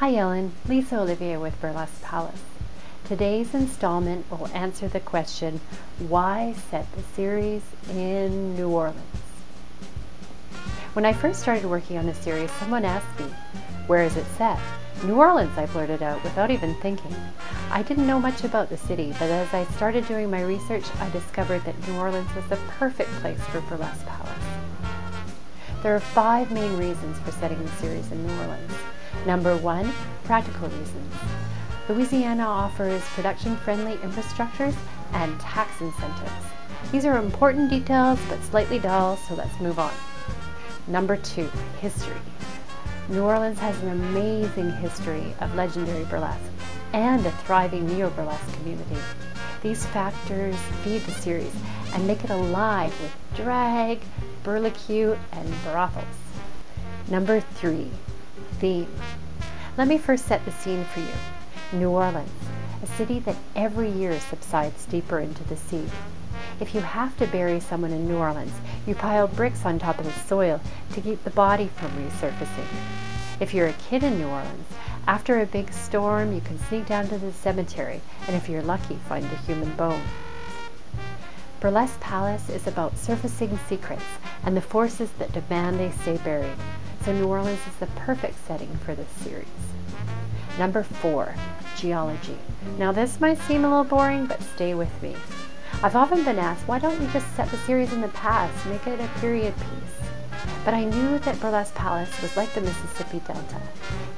Hi Ellen, Lisa Olivier with Burlesque Palace. Today's installment will answer the question, why set the series in New Orleans? When I first started working on the series, someone asked me, where is it set? New Orleans, I blurted out without even thinking. I didn't know much about the city, but as I started doing my research, I discovered that New Orleans was the perfect place for Burlesque Palace. There are 5 main reasons for setting the series in New Orleans. Number 1, practical reasons. Louisiana offers production-friendly infrastructures and tax incentives. These are important details, but slightly dull, so let's move on. Number 2, history. New Orleans has an amazing history of legendary burlesque and a thriving neo-burlesque community. These factors feed the series and make it alive with drag, burlesque, and brothels. Number 3, theme. Let me first set the scene for you. New Orleans, a city that every year subsides deeper into the sea. If you have to bury someone in New Orleans, you pile bricks on top of the soil to keep the body from resurfacing. If you're a kid in New Orleans, after a big storm, you can sneak down to the cemetery and if you're lucky, find a human bone. Burlesque Palace is about surfacing secrets and the forces that demand they stay buried. So New Orleans is the perfect setting for this series. Number 4, geology. Now this might seem a little boring, but stay with me. I've often been asked, why don't we just set the series in the past, make it a period piece? But I knew that Burlesque Palace was like the Mississippi Delta.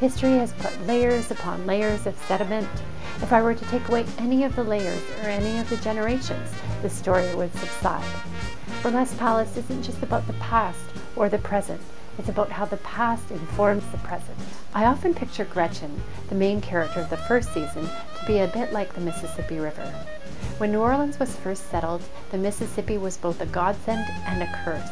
History has put layers upon layers of sediment. If I were to take away any of the layers or any of the generations, the story would subside. Burlesque Palace isn't just about the past or the present. It's about how the past informs the present. I often picture Gretchen, the main character of the first season, to be a bit like the Mississippi River. When New Orleans was first settled, the Mississippi was both a godsend and a curse.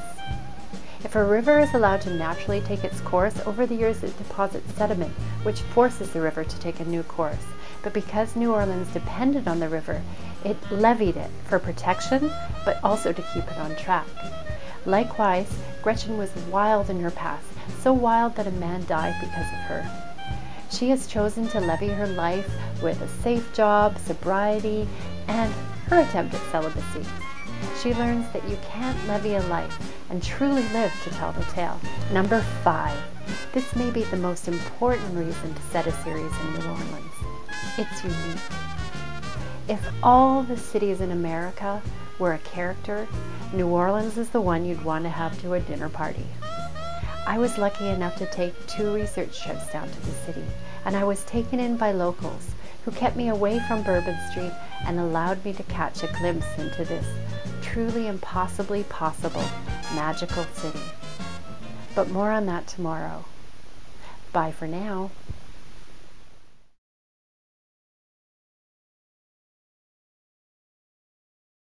If a river is allowed to naturally take its course, over the years it deposits sediment, which forces the river to take a new course. But because New Orleans depended on the river, it levied it for protection, but also to keep it on track. Likewise, Gretchen was wild in her past, so wild that a man died because of her. She has chosen to levy her life with a safe job, sobriety, and her attempt at celibacy. She learns that you can't levy a life and truly live to tell the tale. Number 5. This may be the most important reason to set a series in New Orleans. It's unique. If all the cities in America were a character, New Orleans is the one you'd want to have to a dinner party. I was lucky enough to take 2 research trips down to the city, and I was taken in by locals who kept me away from Bourbon Street and allowed me to catch a glimpse into this truly impossibly possible magical city. But more on that tomorrow. Bye for now.